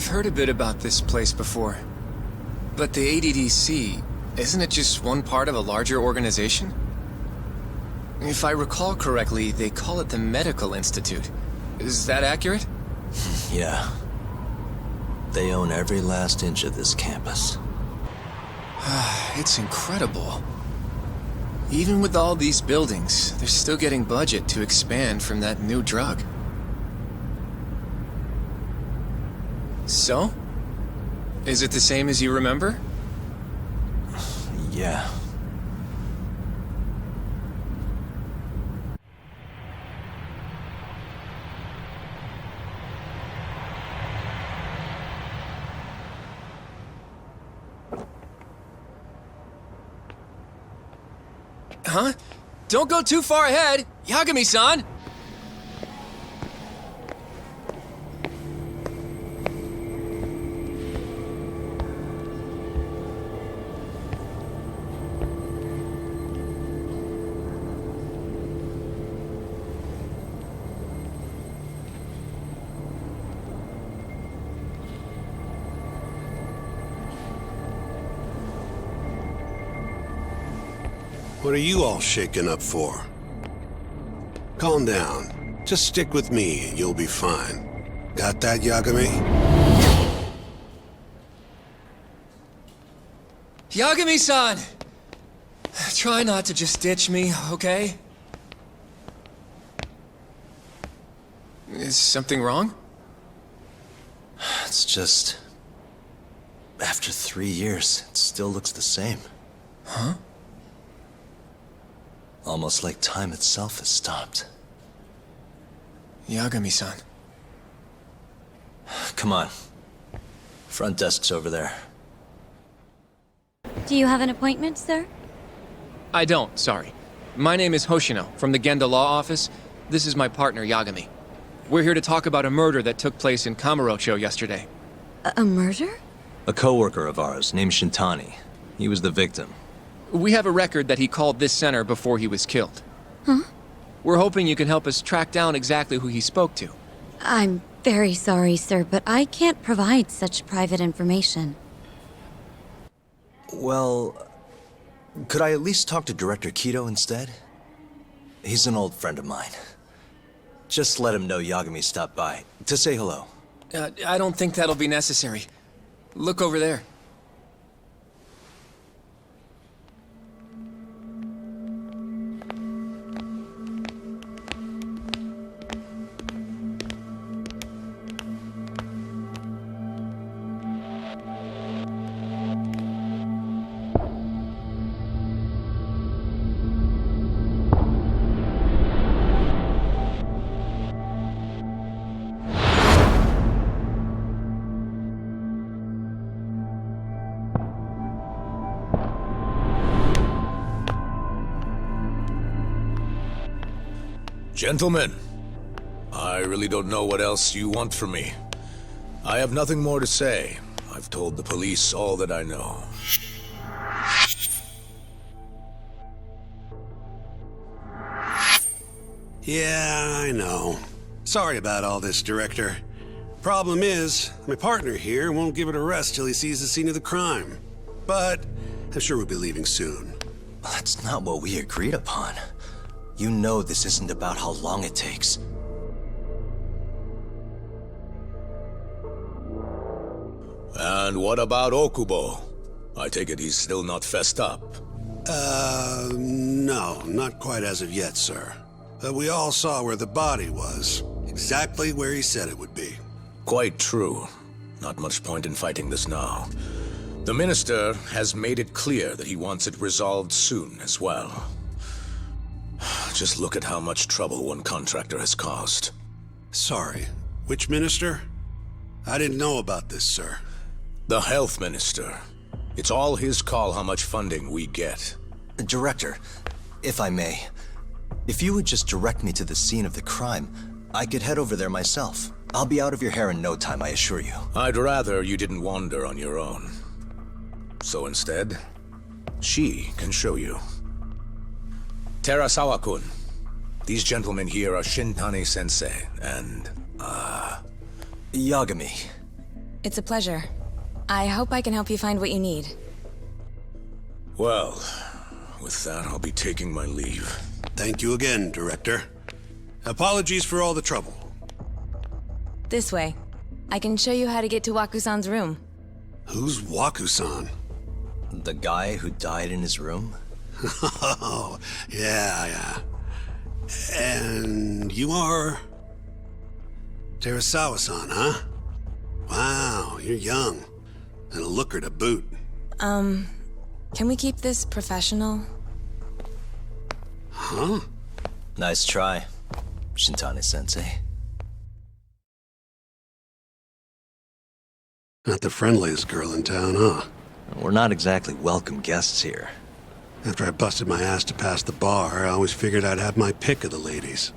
I've heard a bit about this place before. But the ADDC, isn't it just one part of a larger organization? If I recall correctly, they call it the Medical Institute. Is that accurate? Yeah. They own every last inch of this campus. It's incredible. Even with all these buildings, they're still getting budget to expand from that new drug. So? Is it the same as you remember? Yeah. Huh? Don't go too far ahead! Yagami-san! What are you all shaken up for? Calm down. Just stick with me and you'll be fine. Got that, Yagami? Yagami-san! Try not to just ditch me, okay? Is something wrong? It's just... After 3 years, it still looks the same. Huh? Almost like time itself has stopped. Yagami-san. Come on. Front desk's over there. Do you have an appointment, sir? I don't, sorry. My name is Hoshino, from the Genda Law Office. This is my partner, Yagami. We're here to talk about a murder that took place in Kamurocho yesterday. A murder? A coworker of ours, named Shintani. He was the victim. We have a record that he called this center before he was killed. Huh? We're hoping you can help us track down exactly who he spoke to. I'm very sorry, sir, but I can't provide such private information. Well, could I at least talk to Director Kido instead? He's an old friend of mine. Just let him know Yagami stopped by, to say hello. I don't think that'll be necessary. Look over there. Gentlemen, I really don't know what else you want from me. I have nothing more to say. I've told the police all that I know. Yeah, I know. Sorry about all this, Director. Problem is, my partner here won't give it a rest till he sees the scene of the crime. But I'm sure we'll be leaving soon. That's not what we agreed upon. You know this isn't about how long it takes. And what about Okubo? I take it he's still not fessed up. No, not quite as of yet, sir. But we all saw where the body was. Exactly where he said it would be. Quite true. Not much point in fighting this now. The Minister has made it clear that he wants it resolved soon as well. Just look at how much trouble one contractor has caused. Sorry, which minister? I didn't know about this, sir. The Health Minister. It's all his call how much funding we get. Director, if I may, if you would just direct me to the scene of the crime, I could head over there myself. I'll be out of your hair in no time, I assure you. I'd rather you didn't wander on your own. So instead, she can show you. Terasawa-kun, these gentlemen here are Shintani-sensei and, Yagami. It's a pleasure. I hope I can help you find what you need. Well, with that, I'll be taking my leave. Thank you again, Director. Apologies for all the trouble. This way. I can show you how to get to Waku-san's room. Who's Waku-san? The guy who died in his room? Oh, yeah. And you are... Terasawa-san, huh? Wow, you're young. And a looker to boot. Can we keep this professional? Huh? Nice try, Shintani-sensei. Not the friendliest girl in town, huh? We're not exactly welcome guests here. After I busted my ass to pass the bar, I always figured I'd have my pick of the ladies.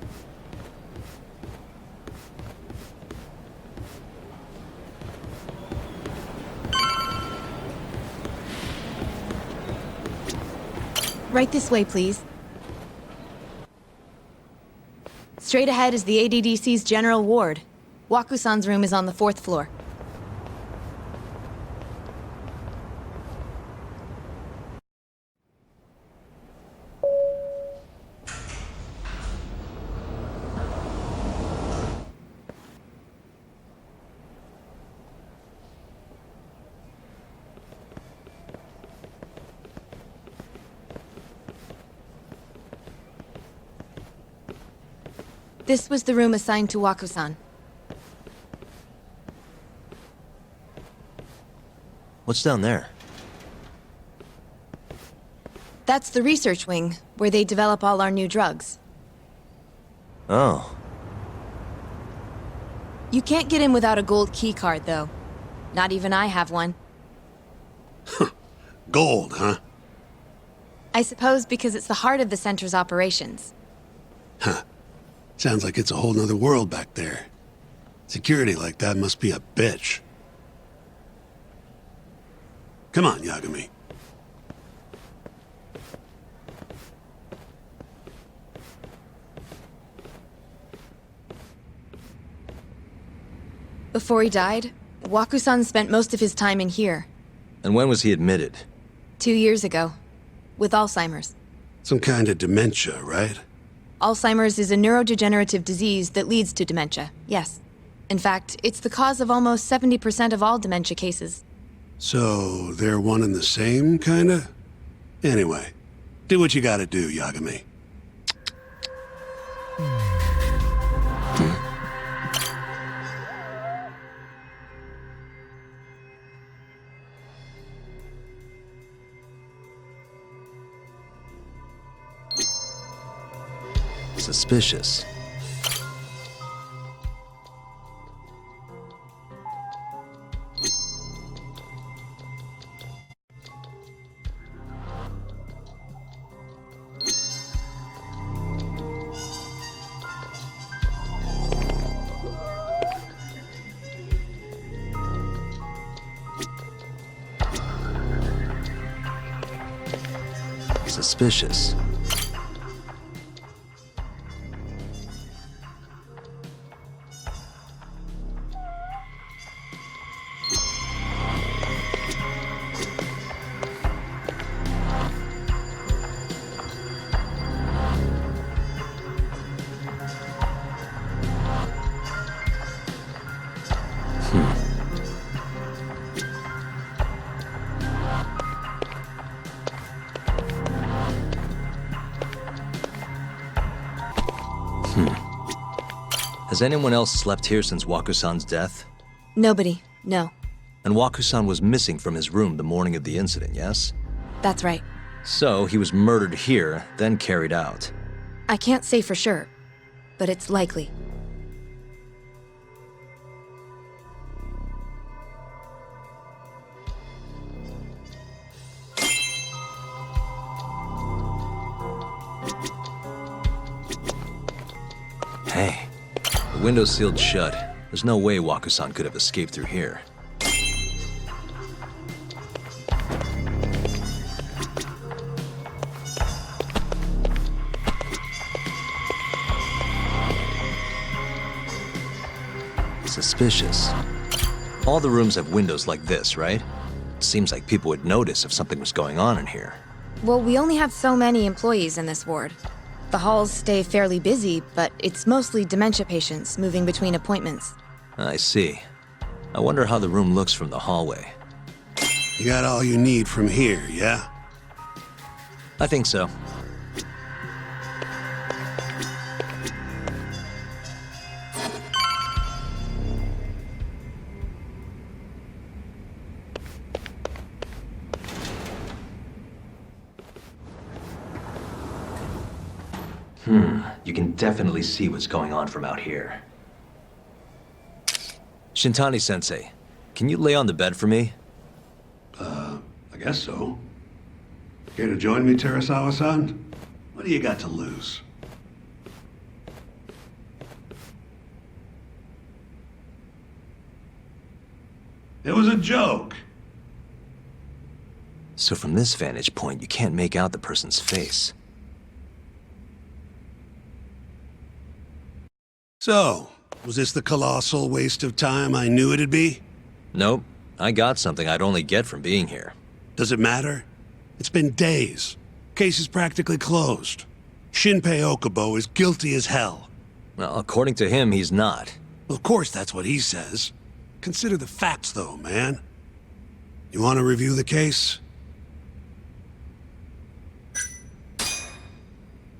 Right this way, please. Straight ahead is the ADDC's general ward. Waku-san's room is on the 4th floor. This was the room assigned to Waku-san. What's down there? That's the research wing, where they develop all our new drugs. Oh. You can't get in without a gold key card, though. Not even I have one. Gold, huh? I suppose because it's the heart of the center's operations. Huh. Sounds like it's a whole nother world back there. Security like that must be a bitch. Come on, Yagami. Before he died, Waku-san spent most of his time in here. And when was he admitted? 2 years ago. With Alzheimer's. Some kind of dementia, right? Alzheimer's is a neurodegenerative disease that leads to dementia, yes. In fact, it's the cause of almost 70% of all dementia cases. So, they're one and the same, kinda? Anyway, do what you gotta do, Yagami. Suspicious. Suspicious. Has anyone else slept here since Waku-san's death? Nobody, no. And Waku-san was missing from his room the morning of the incident, yes? That's right. So he was murdered here, then carried out. I can't say for sure, but it's likely. Hey, the window's sealed shut. There's no way Waku-san could have escaped through here. Suspicious. All the rooms have windows like this, right? Seems like people would notice if something was going on in here. Well, we only have so many employees in this ward. The halls stay fairly busy, but it's mostly dementia patients moving between appointments. I see. I wonder how the room looks from the hallway. You got all you need from here, yeah? I think so. You can definitely see what's going on from out here. Shintani-sensei, can you lay on the bed for me? I guess so. Care to join me, Terasawa-san? What do you got to lose? It was a joke. So from this vantage point, you can't make out the person's face. So, was this the colossal waste of time I knew it'd be? Nope. I got something I'd only get from being here. Does it matter? It's been days. Case is practically closed. Shinpei Okubo is guilty as hell. Well, according to him, he's not. Well, of course that's what he says. Consider the facts, though, man. You want to review the case?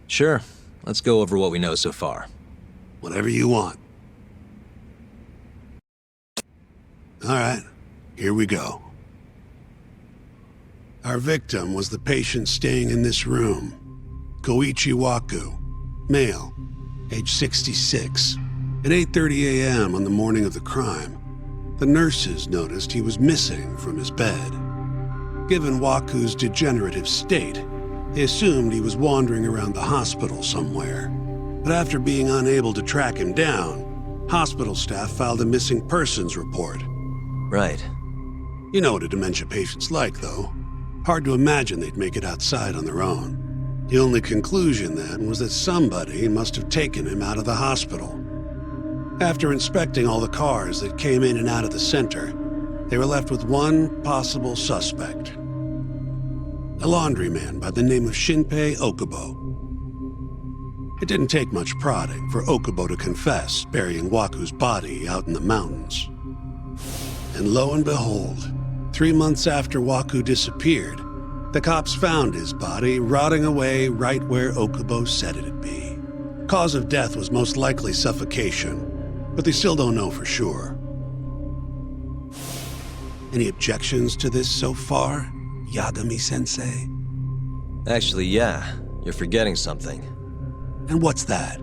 Sure. Let's go over what we know so far. Whatever you want. All right, here we go. Our victim was the patient staying in this room. Koichi Waku, male, age 66. At 8:30 a.m. on the morning of the crime, the nurses noticed he was missing from his bed. Given Waku's degenerative state, they assumed he was wandering around the hospital somewhere. But after being unable to track him down, hospital staff filed a missing persons report. Right. You know what a dementia patient's like, though. Hard to imagine they'd make it outside on their own. The only conclusion then was that somebody must have taken him out of the hospital. After inspecting all the cars that came in and out of the center, they were left with one possible suspect. A laundryman by the name of Shinpei Okubo. It didn't take much prodding for Okubo to confess burying Waku's body out in the mountains. And lo and behold, 3 months after Waku disappeared, the cops found his body rotting away right where Okubo said it'd be. Cause of death was most likely suffocation, but they still don't know for sure. Any objections to this so far, Yagami-sensei? Actually, yeah. You're forgetting something. And what's that?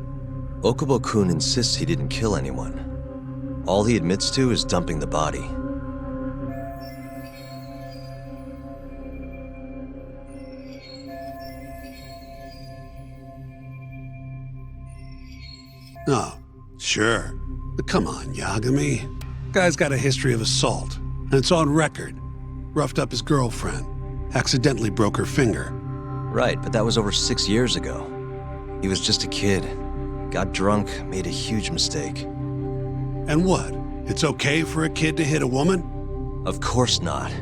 Okubo-kun insists he didn't kill anyone. All he admits to is dumping the body. Oh, sure. But come on, Yagami. Guy's got a history of assault, and it's on record. Roughed up his girlfriend, accidentally broke her finger. Right, but that was over 6 years ago. He was just a kid. Got drunk, made a huge mistake. And what? It's okay for a kid to hit a woman? Of course not.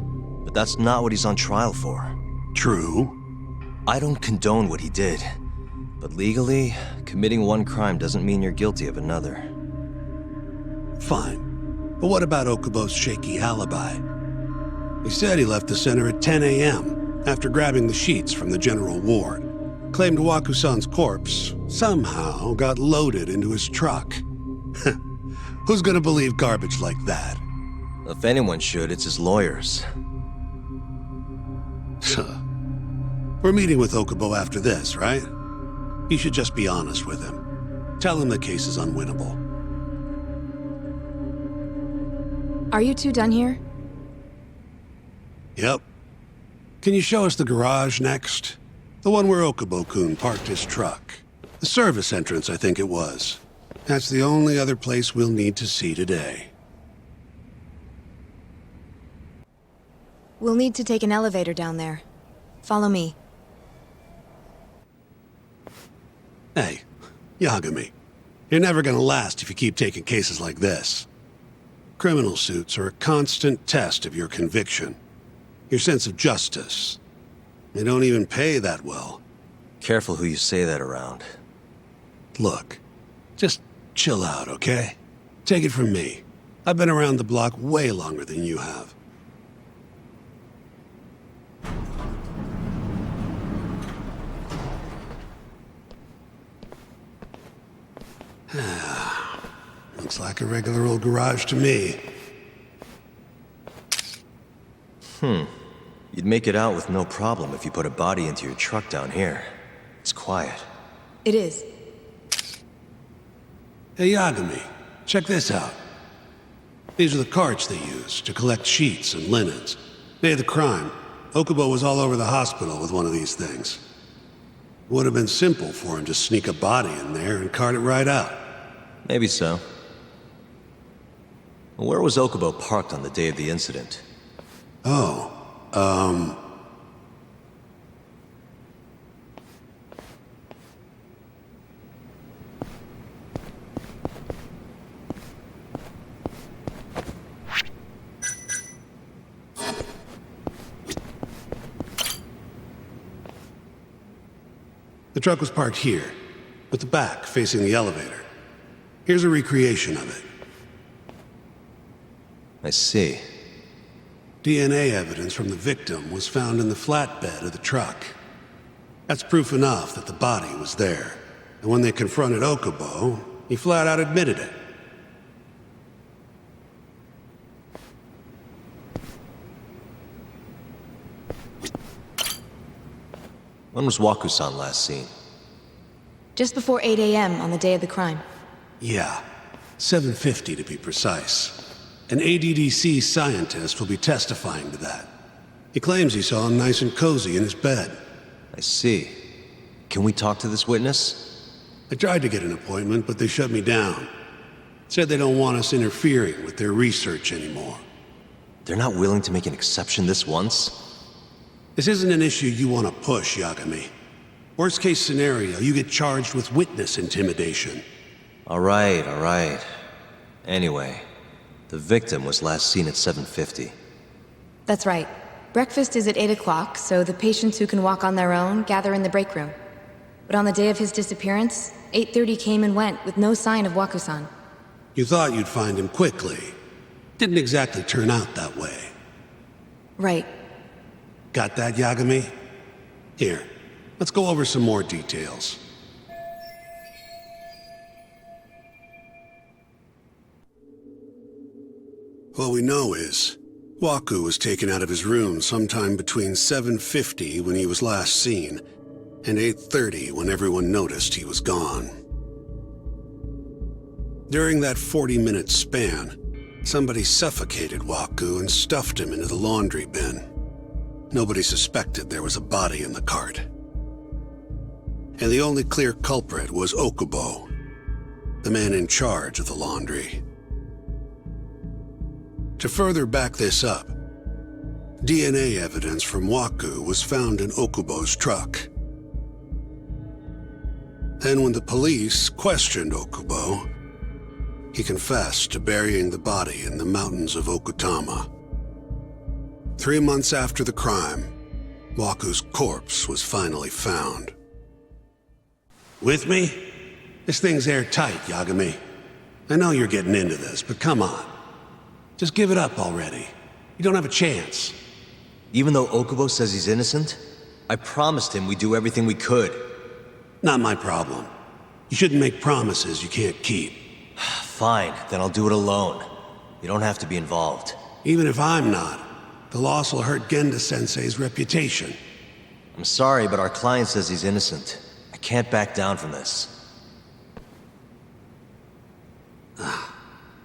But that's not what he's on trial for. True. I don't condone what he did. But legally, committing one crime doesn't mean you're guilty of another. Fine. But what about Okubo's shaky alibi? He said he left the center at 10 a.m. after grabbing the sheets from the general ward. Claimed Waku-san's corpse somehow got loaded into his truck. Who's gonna believe garbage like that? If anyone should, it's his lawyers. We're meeting with Okubo after this, right? You should just be honest with him. Tell him the case is unwinnable. Are you two done here? Yep. Can you show us the garage next? The one where Okubo-kun parked his truck. The service entrance, I think it was. That's the only other place we'll need to see today. We'll need to take an elevator down there. Follow me. Hey, Yagami. You're never gonna last if you keep taking cases like this. Criminal suits are a constant test of your conviction, your sense of justice. They don't even pay that well. Careful who you say that around. Look, just chill out, okay? Take it from me. I've been around the block way longer than you have. Looks like a regular old garage to me. You'd make it out with no problem if you put a body into your truck down here. It's quiet. It is. Hey, Yagami, check this out. These are the carts they use to collect sheets and linens. Day of the crime, Okubo was all over the hospital with one of these things. Would have been simple for him to sneak a body in there and cart it right out. Maybe so. Where was Okubo parked on the day of the incident? Oh, the truck was parked here, at the back, facing the elevator. Here's a recreation of it. I see. DNA evidence from the victim was found in the flatbed of the truck. That's proof enough that the body was there. And when they confronted Okubo, he flat out admitted it. When was Waku-san last seen? Just before 8 a.m. on the day of the crime. Yeah, 7:50 to be precise. An ADDC scientist will be testifying to that. He claims he saw him nice and cozy in his bed. I see. Can we talk to this witness? I tried to get an appointment, but they shut me down. Said they don't want us interfering with their research anymore. They're not willing to make an exception this once? This isn't an issue you want to push, Yagami. Worst case scenario, you get charged with witness intimidation. All right. Anyway, the victim was last seen at 7:50. That's right. Breakfast is at 8 o'clock, so the patients who can walk on their own gather in the break room. But on the day of his disappearance, 8:30 came and went with no sign of Waku-san. You thought you'd find him quickly. Didn't exactly turn out that way. Right. Got that, Yagami? Here, let's go over some more details. What we know is, Waku was taken out of his room sometime between 7:50 when he was last seen, and 8:30 when everyone noticed he was gone. During that 40-minute span, somebody suffocated Waku and stuffed him into the laundry bin. Nobody suspected there was a body in the cart. And the only clear culprit was Okubo, the man in charge of the laundry. To further back this up, DNA evidence from Waku was found in Okubo's truck. And when the police questioned Okubo, he confessed to burying the body in the mountains of Okutama. 3 months after the crime, Waku's corpse was finally found. With me? This thing's airtight, Yagami. I know you're getting into this, but come on. Just give it up already. You don't have a chance. Even though Okubo says he's innocent, I promised him we'd do everything we could. Not my problem. You shouldn't make promises you can't keep. Fine, then I'll do it alone. You don't have to be involved. Even if I'm not, the loss will hurt Genda-sensei's reputation. I'm sorry, but our client says he's innocent. I can't back down from this.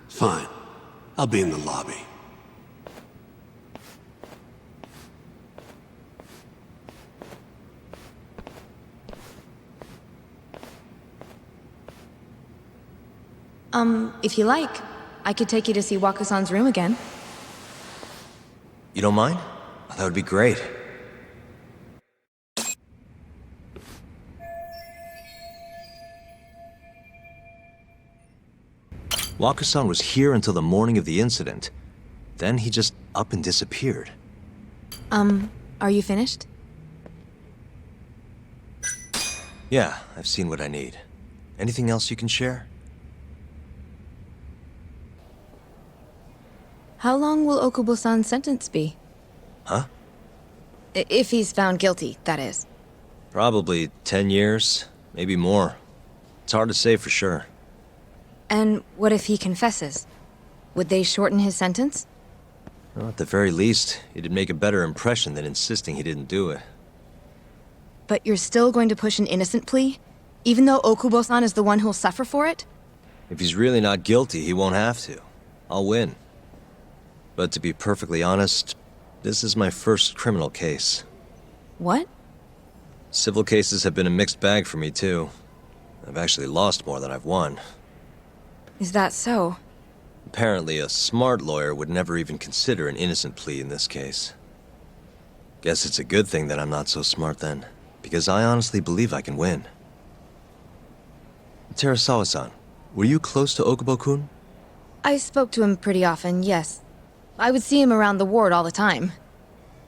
Fine. I'll be in the lobby. If you like, I could take you to see Waku-san's room again. You don't mind? That would be great. Waku-san was here until the morning of the incident. Then he just up and disappeared. Are you finished? Yeah, I've seen what I need. Anything else you can share? How long will Okubo-san's sentence be? Huh? If he's found guilty, that is. Probably 10 years, maybe more. It's hard to say for sure. And what if he confesses? Would they shorten his sentence? Well, at the very least, it'd make a better impression than insisting he didn't do it. But you're still going to push an innocent plea? Even though Okubo-san is the one who'll suffer for it? If he's really not guilty, he won't have to. I'll win. But to be perfectly honest, this is my first criminal case. What? Civil cases have been a mixed bag for me, too. I've actually lost more than I've won. Is that so? Apparently, a smart lawyer would never even consider an innocent plea in this case. Guess it's a good thing that I'm not so smart then, because I honestly believe I can win. Terasawa-san, were you close to Okubo-kun? I spoke to him pretty often, yes. I would see him around the ward all the time.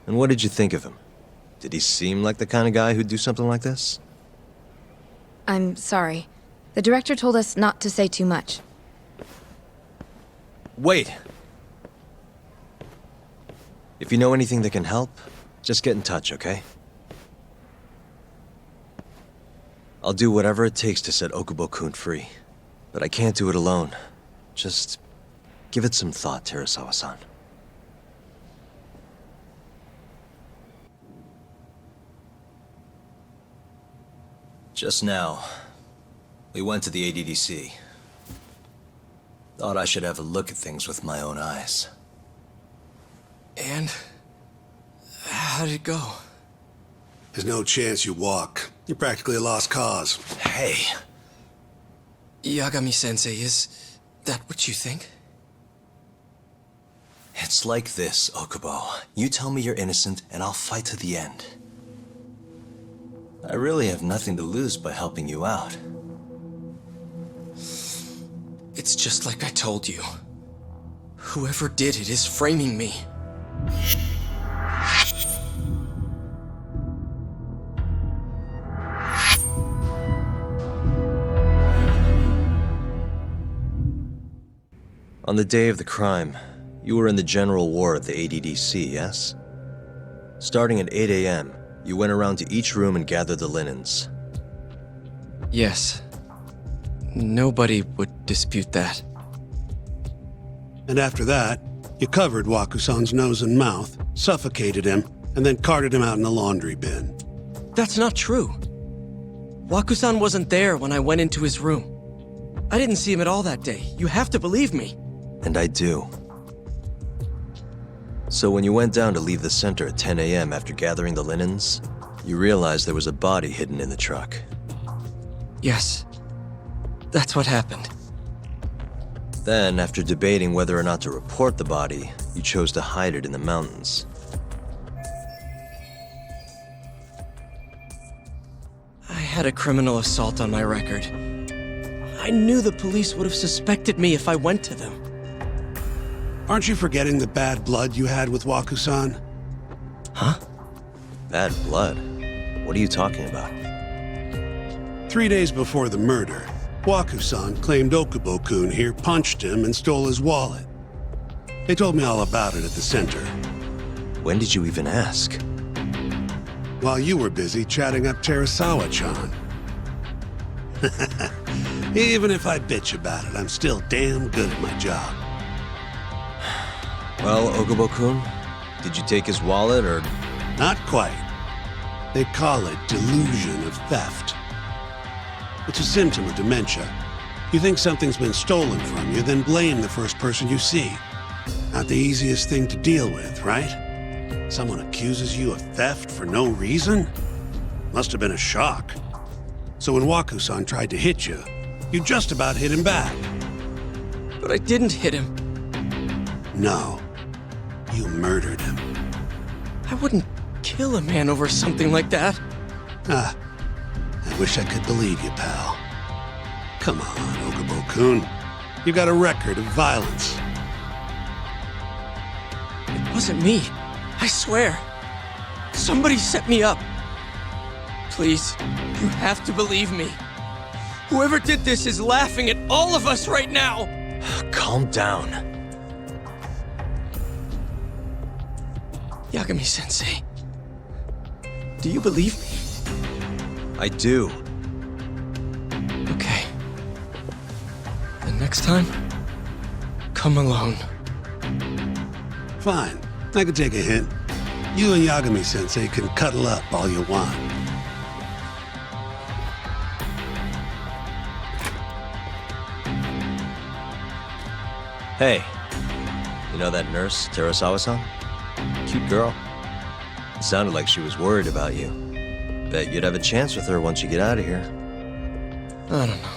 And what did you think of him? Did he seem like the kind of guy who'd do something like this? I'm sorry. The director told us not to say too much. Wait! If you know anything that can help, just get in touch, okay? I'll do whatever it takes to set Okubo-kun free. But I can't do it alone. Just give it some thought, Terasawa-san. Just now, we went to the ADDC. Thought I should have a look at things with my own eyes. And how did it go? There's no chance you walk. You're practically a lost cause. Hey! Yagami-sensei, is that what you think? It's like this, Okubo. You tell me you're innocent, and I'll fight to the end. I really have nothing to lose by helping you out. It's just like I told you. Whoever did it is framing me. On the day of the crime, you were in the general ward of the ADDC, yes? Starting at 8 a.m., you went around to each room and gathered the linens. Yes. Nobody would dispute that. And after that, you covered Waku-san's nose and mouth, suffocated him, and then carted him out in a laundry bin. That's not true. Waku-san wasn't there when I went into his room. I didn't see him at all that day. You have to believe me. And I do. So when you went down to leave the center at 10 a.m. after gathering the linens, you realized there was a body hidden in the truck. Yes. That's what happened. Then, after debating whether or not to report the body, you chose to hide it in the mountains. I had a criminal assault on my record. I knew the police would have suspected me if I went to them. Aren't you forgetting the bad blood you had with Waku-san? Huh? Bad blood? What are you talking about? 3 days before the murder, Waku-san claimed Okubo-kun here punched him and stole his wallet. They told me all about it at the center. When did you even ask? While you were busy chatting up Terasawa-chan. Even if I bitch about it, I'm still damn good at my job. Well, Okubo-kun, did you take his wallet, or...? Not quite. They call it delusion of theft. It's a symptom of dementia. You think something's been stolen from you, then blame the first person you see. Not the easiest thing to deal with, right? Someone accuses you of theft for no reason? Must have been a shock. So when Waku-san tried to hit you, you just about hit him back. But I didn't hit him. No. You murdered him. I wouldn't kill a man over something like that. Ah, I wish I could believe you, pal. Come on, Okubo-kun. You've got a record of violence. It wasn't me. I swear. Somebody set me up. Please, you have to believe me. Whoever did this is laughing at all of us right now. Calm down. Yagami-sensei, do you believe me? I do. Okay. The next time, come alone. Fine. I can take a hint. You and Yagami-sensei can cuddle up all you want. Hey, you know that nurse, Terasawa-san? Cute girl. It sounded like she was worried about you. Bet you'd have a chance with her once you get out of here. I don't know.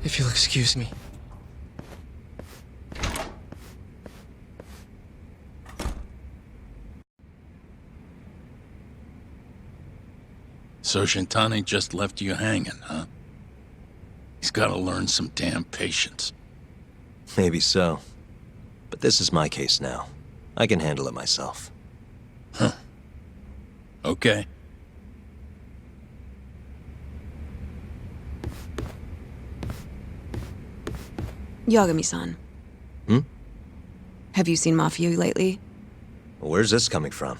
If you'll excuse me. So Shintani just left you hanging, huh? He's gotta learn some damn patience. Maybe so. But this is my case now. I can handle it myself. Huh. Okay. Yagami-san. Hmm? Have you seen Mafia lately? Where's this coming from?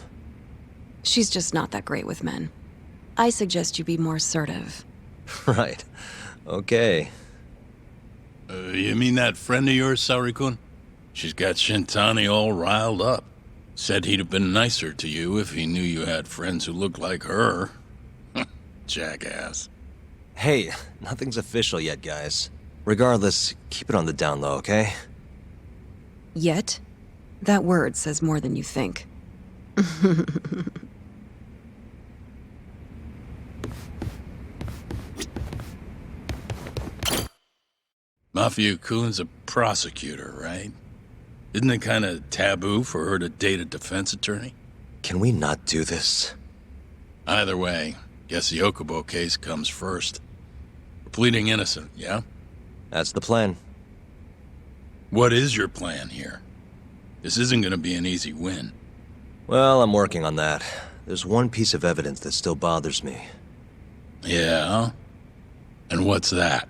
She's just not that great with men. I suggest you be more assertive. Right. Okay. You mean that friend of yours, Saori-kun? She's got Shintani all riled up. Said he'd have been nicer to you if he knew you had friends who looked like her. Jackass. Hey, nothing's official yet, guys. Regardless, keep it on the down low, okay? Yet? That word says more than you think. Mafia-kun's a prosecutor, right? Isn't it kind of taboo for her to date a defense attorney? Can we not do this? Either way, guess the Okubo case comes first. We're pleading innocent, yeah? That's the plan. What is your plan here? This isn't gonna be an easy win. Well, I'm working on that. There's one piece of evidence that still bothers me. Yeah? And what's that?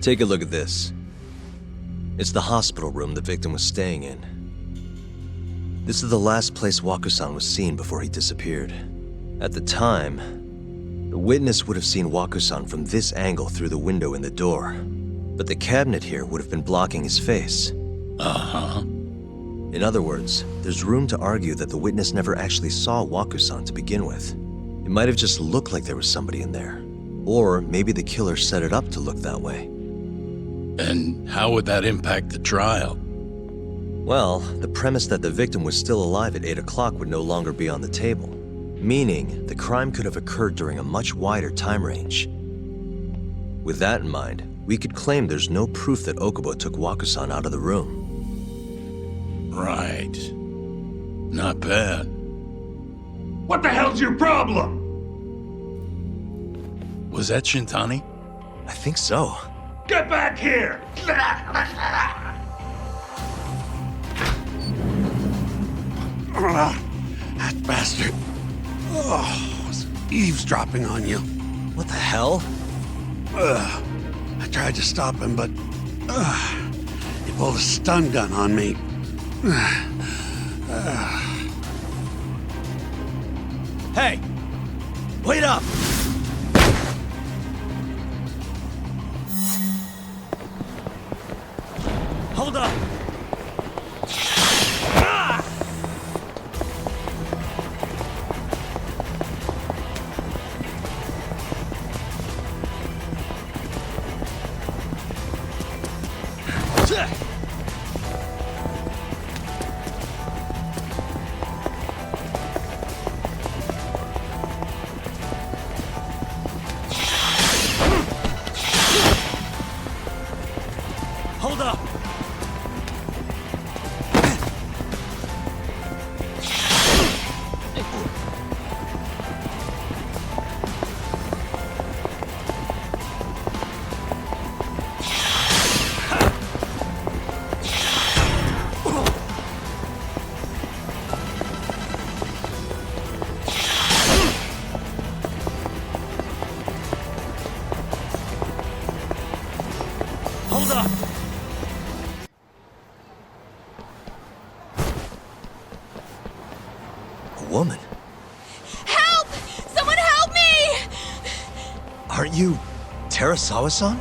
Take a look at this. It's the hospital room the victim was staying in. This is the last place Waku-san was seen before he disappeared. At the time, the witness would have seen Waku-san from this angle through the window in the door, but the cabinet here would have been blocking his face. Uh-huh. In other words, there's room to argue that the witness never actually saw Waku-san to begin with. It might have just looked like there was somebody in there. Or maybe the killer set it up to look that way. And how would that impact the trial? Well, the premise that the victim was still alive at 8 o'clock would no longer be on the table. Meaning, the crime could have occurred during a much wider time range. With that in mind, we could claim there's no proof that Okubo took Waku-san out of the room. Right. Not bad. What the hell's your problem? Was that Shintani? I think so. Get back here! That bastard. Oh, was eavesdropping on you. What the hell? I tried to stop him, but he pulled a stun gun on me. Hey! Wait up! Hold up! Hold up! Hold up! A woman? Help! Someone help me! Aren't you Terasawa-san?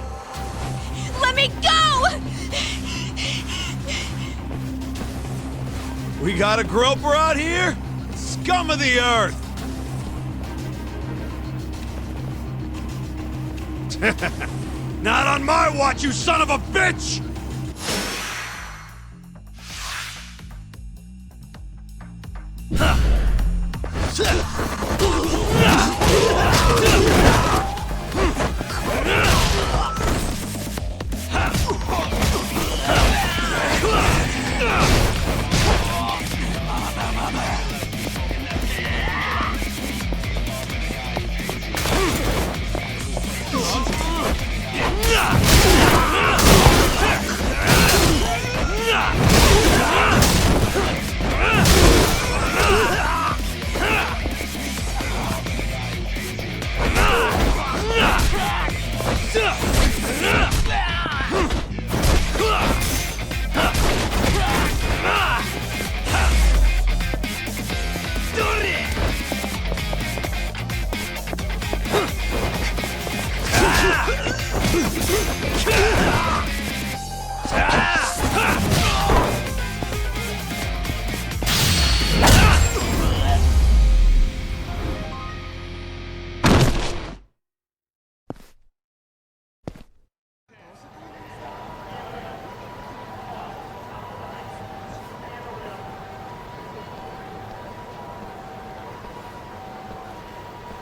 Let me go! We got a groper out here? Scum of the earth! Not on my watch, you son of a bitch!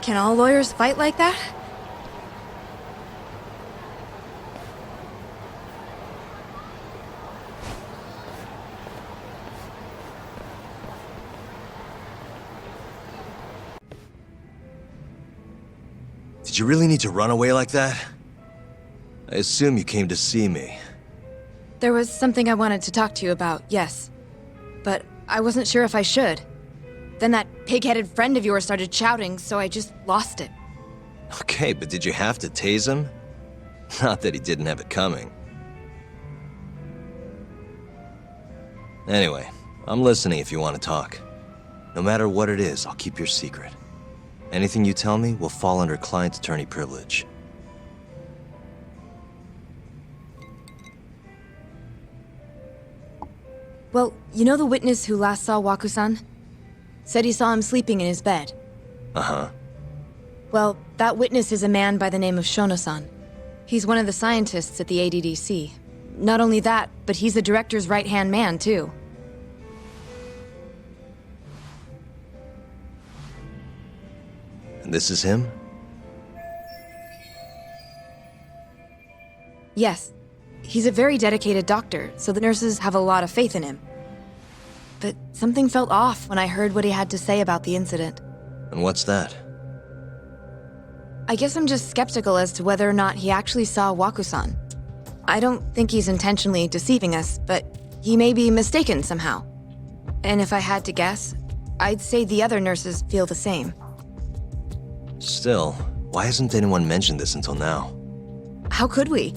Can all lawyers fight like that? Did you really need to run away like that? I assume you came to see me. There was something I wanted to talk to you about, yes. But I wasn't sure if I should. Then that pig-headed friend of yours started shouting, so I just lost it. Okay, but did you have to tase him? Not that he didn't have it coming. Anyway, I'm listening if you want to talk. No matter what it is, I'll keep your secret. Anything you tell me will fall under client attorney privilege. Well, you know the witness who last saw Waku-san? Said he saw him sleeping in his bed. Uh-huh. Well, that witness is a man by the name of Shono-san. He's one of the scientists at the ADDC. Not only that, but he's the director's right-hand man, too. And this is him? Yes. He's a very dedicated doctor, so the nurses have a lot of faith in him. But something felt off when I heard what he had to say about the incident. And what's that? I guess I'm just skeptical as to whether or not he actually saw Waku-san. I don't think he's intentionally deceiving us, but he may be mistaken somehow. And if I had to guess, I'd say the other nurses feel the same. Still, why hasn't anyone mentioned this until now? How could we?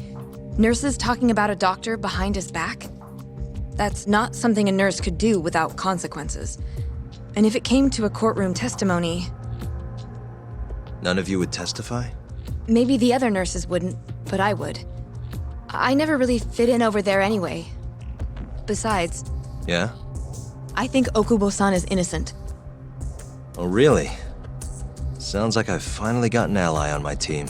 Nurses talking about a doctor behind his back? That's not something a nurse could do without consequences. And if it came to a courtroom testimony, None of you would testify? Maybe the other nurses wouldn't, but I would. I never really fit in over there anyway. Besides, Yeah? I think Okubo-san is innocent. Oh, really? Sounds like I've finally got an ally on my team.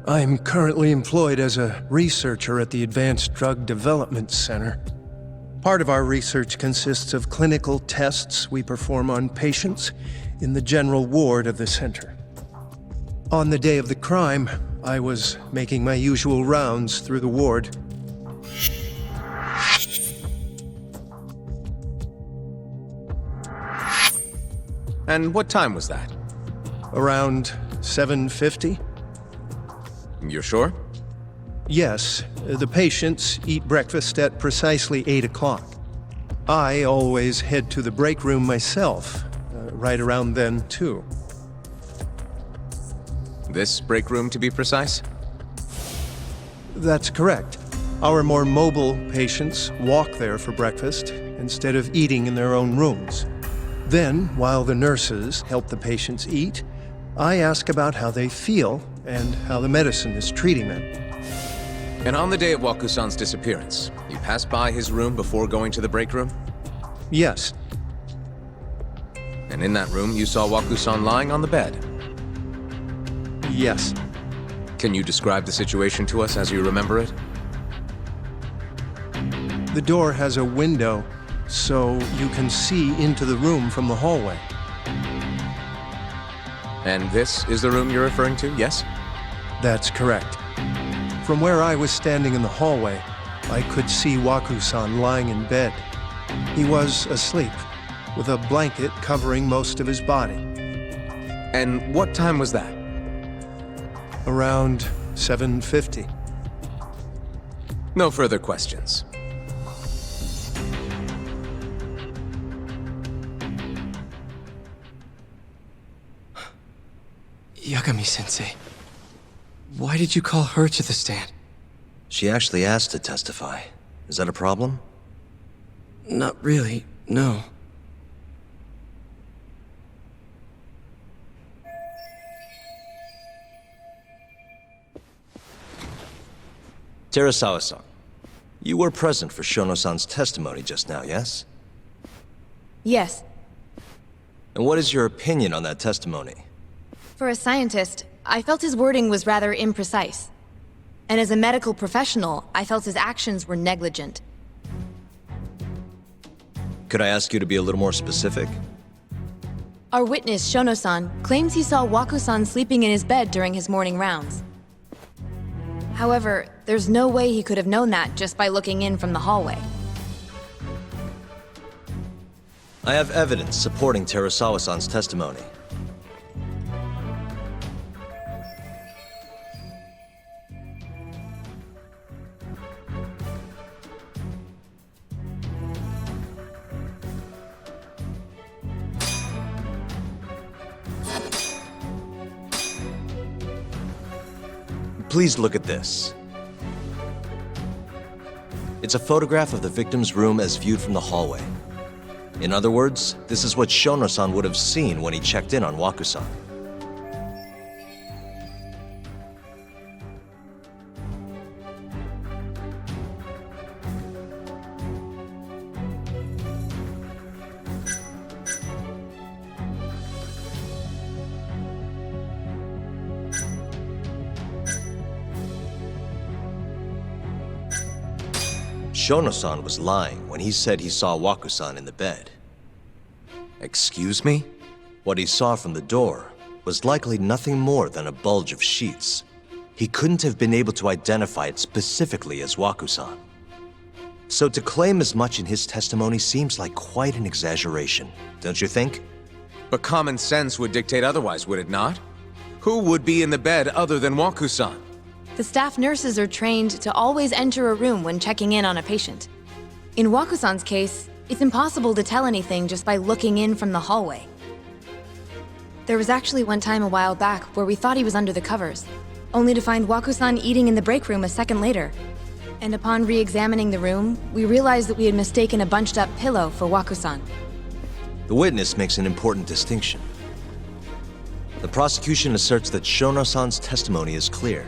I'm currently employed as a researcher at the Advanced Drug Development Center. Part of our research consists of clinical tests we perform on patients in the general ward of the center. On the day of the crime, I was making my usual rounds through the ward. And what time was that? Around 7:50? You're sure? Yes, the patients eat breakfast at precisely 8 o'clock. I always head to the break room myself, right around then, too. This break room, to be precise? That's correct. Our more mobile patients walk there for breakfast instead of eating in their own rooms. Then, while the nurses help the patients eat, I ask about how they feel and how the medicine is treating them. And on the day of Waku-san's disappearance, you passed by his room before going to the break room? Yes, And in that room, you saw Waku-san lying on the bed. yes. Can you describe the situation to us as you remember it? The door has a window, so you can see into the room from the hallway. And this is the room you're referring to, yes? That's correct. From where I was standing in the hallway, I could see Waku-san lying in bed. He was asleep, with a blanket covering most of his body. And what time was that? Around 7:50. No further questions. Yagami-sensei, why did you call her to the stand? She actually asked to testify. Is that a problem? Not really, no. Terasawa-san, you were present for Shono-san's testimony just now, yes? Yes, And what is your opinion on that testimony? for a scientist, I felt his wording was rather imprecise. And as a medical professional, I felt his actions were negligent. Could I ask you to be a little more specific? Our witness, Shono-san, claims he saw Waku-san sleeping in his bed during his morning rounds. However, there's no way he could have known that just by looking in from the hallway. I have evidence supporting Terasawa-san's testimony. Please look at this. It's a photograph of the victim's room as viewed from the hallway. In other words, this is what Shono-san would have seen when he checked in on Waku-san. Shono-san was lying when he said he saw Waku-san in the bed. Excuse me? What he saw from the door was likely nothing more than a bulge of sheets. He couldn't have been able to identify it specifically as Waku-san. So to claim as much in his testimony seems like quite an exaggeration, don't you think? But common sense would dictate otherwise, would it not? Who would be in the bed other than Waku-san? The staff nurses are trained to always enter a room when checking in on a patient. In Waku-san's case, it's impossible to tell anything just by looking in from the hallway. There was actually one time a while back where we thought he was under the covers, only to find Waku-san eating in the break room a second later. And upon re-examining the room, we realized that we had mistaken a bunched-up pillow for Waku-san. The witness makes an important distinction. The prosecution asserts that Shono-san's testimony is clear,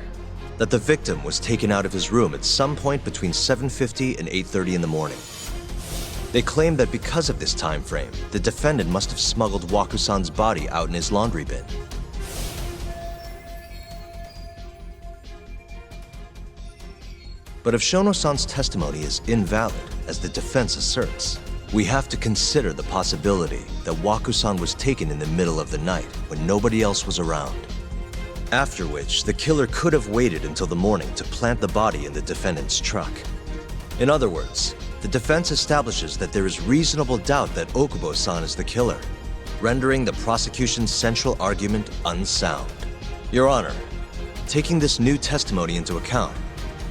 that the victim was taken out of his room at some point between 7:50 and 8:30 in the morning. They claim that because of this time frame, the defendant must have smuggled Waku-san's body out in his laundry bin. But if Shono-san's testimony is invalid, as the defense asserts, we have to consider the possibility that Waku-san was taken in the middle of the night when nobody else was around. After which, the killer could have waited until the morning to plant the body in the defendant's truck. In other words, the defense establishes that there is reasonable doubt that Okubo-san is the killer, rendering the prosecution's central argument unsound. Your Honor, taking this new testimony into account,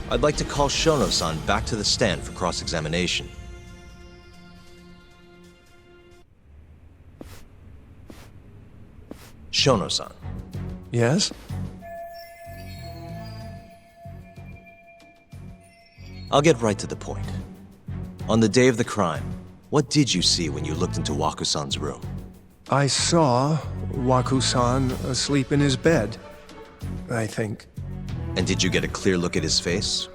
I'd like to call Shono-san back to the stand for cross-examination. Shono-san. Yes? I'll get right to the point. On the day of the crime, what did you see when you looked into Waku-san's room? I saw Waku-san asleep in his bed, I think. And did you get a clear look at his face?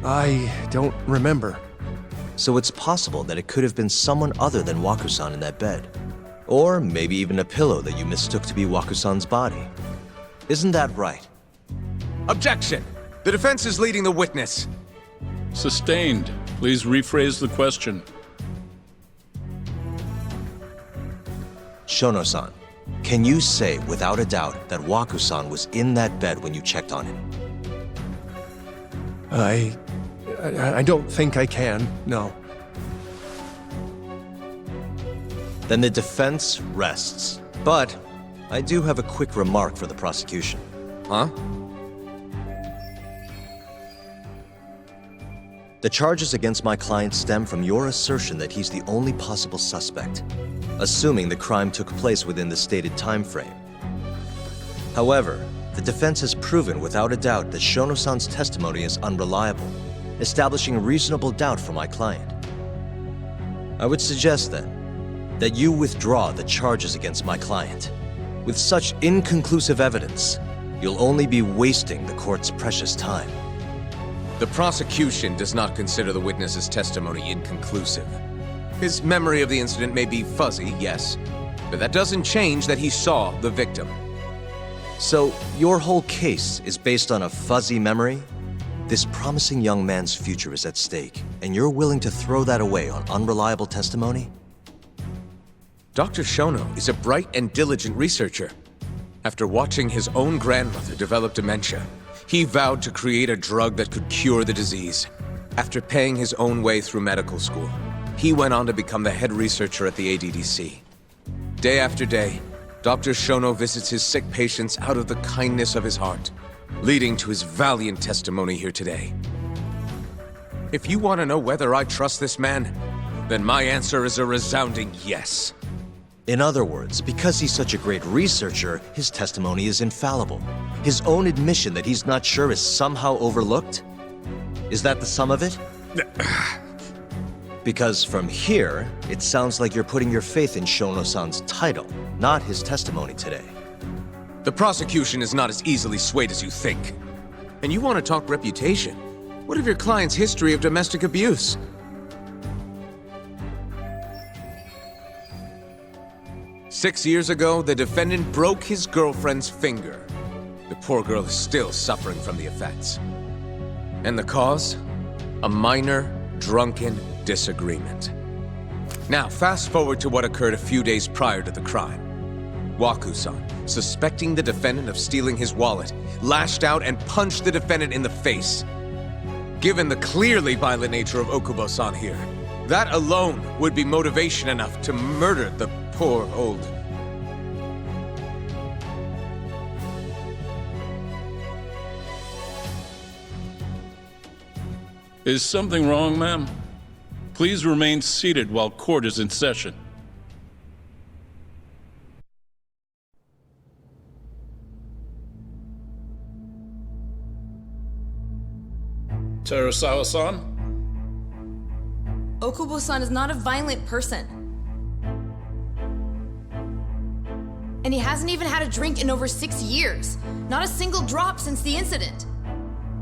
I don't remember. So it's possible that it could have been someone other than Waku-san in that bed. Or maybe even a pillow that you mistook to be Waku-san's body. Isn't that right? Objection! The defense is leading the witness. Sustained. Please rephrase the question. Shono-san, can you say without a doubt that Waku-san was in that bed when you checked on him? I don't think I can, no. Then the defense rests. But I do have a quick remark for the prosecution. Huh? The charges against my client stem from your assertion that he's the only possible suspect, assuming the crime took place within the stated time frame. However, the defense has proven without a doubt that Shono-san's testimony is unreliable, establishing reasonable doubt for my client. I would suggest then that you withdraw the charges against my client. With such inconclusive evidence, you'll only be wasting the court's precious time. The prosecution does not consider the witness's testimony inconclusive. His memory of the incident may be fuzzy, yes, but that doesn't change that he saw the victim. So, your whole case is based on a fuzzy memory? This promising young man's future is at stake, and you're willing to throw that away on unreliable testimony? Dr. Shono is a bright and diligent researcher. After watching his own grandmother develop dementia, he vowed to create a drug that could cure the disease. After paying his own way through medical school, he went on to become the head researcher at the ADDC. Day after day, Dr. Shono visits his sick patients out of the kindness of his heart, leading to his valiant testimony here today. If you want to know whether I trust this man, then my answer is a resounding yes. In other words, because he's such a great researcher, his testimony is infallible. His own admission that he's not sure is somehow overlooked? Is that the sum of it? Because from here, it sounds like you're putting your faith in Shono-san's title, not his testimony today. The prosecution is not as easily swayed as you think. And you want to talk reputation? What of your client's history of domestic abuse? Six years ago, the defendant broke his girlfriend's finger. The poor girl is still suffering from the effects. And the cause? A minor, drunken disagreement. Now, fast forward to what occurred a few days prior to the crime. Waku-san, suspecting the defendant of stealing his wallet, lashed out and punched the defendant in the face. Given the clearly violent nature of Okubo-san here, that alone would be motivation enough to murder the poor old... Is something wrong, ma'am? Please remain seated while court is in session. Terasawa-san? Okubo-san is not a violent person. And he hasn't even had a drink in over 6 years. Not a single drop since the incident.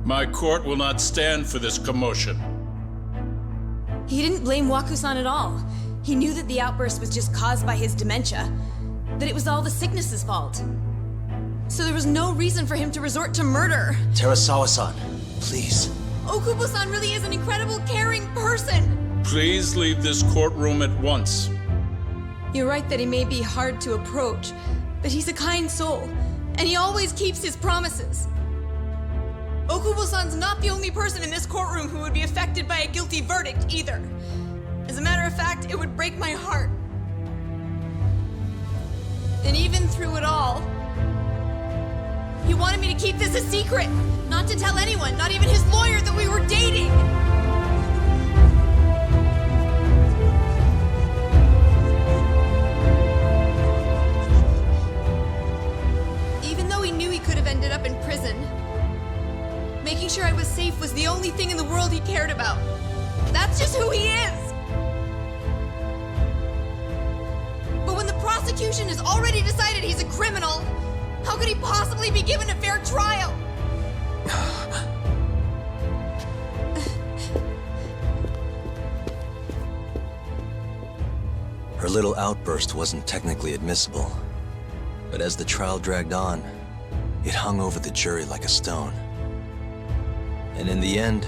My court will not stand for this commotion. He didn't blame Waku-san at all. He knew that the outburst was just caused by his dementia, that it was all the sickness's fault. So there was no reason for him to resort to murder. Terasawa-san, please. Okubo-san really is an incredible, caring person. Please leave this courtroom at once. You're right that he may be hard to approach, but he's a kind soul, and he always keeps his promises. Okubo-san's not the only person in this courtroom who would be affected by a guilty verdict, either. As a matter of fact, it would break my heart. And even through it all, he wanted me to keep this a secret, not to tell anyone, not even his lawyer, that we were dating. Even though he knew he could have ended up in prison, making sure I was safe was the only thing in the world he cared about. That's just who he is! But when the prosecution has already decided he's a criminal, how could he possibly be given a fair trial? Her little outburst wasn't technically admissible, but as the trial dragged on, it hung over the jury like a stone. And in the end,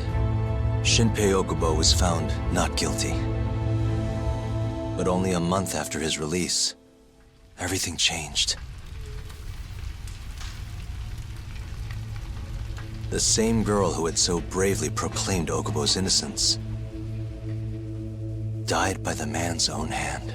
Shinpei Okubo was found not guilty. But only a month after his release, everything changed. The same girl who had so bravely proclaimed Okubo's innocence died by the man's own hand.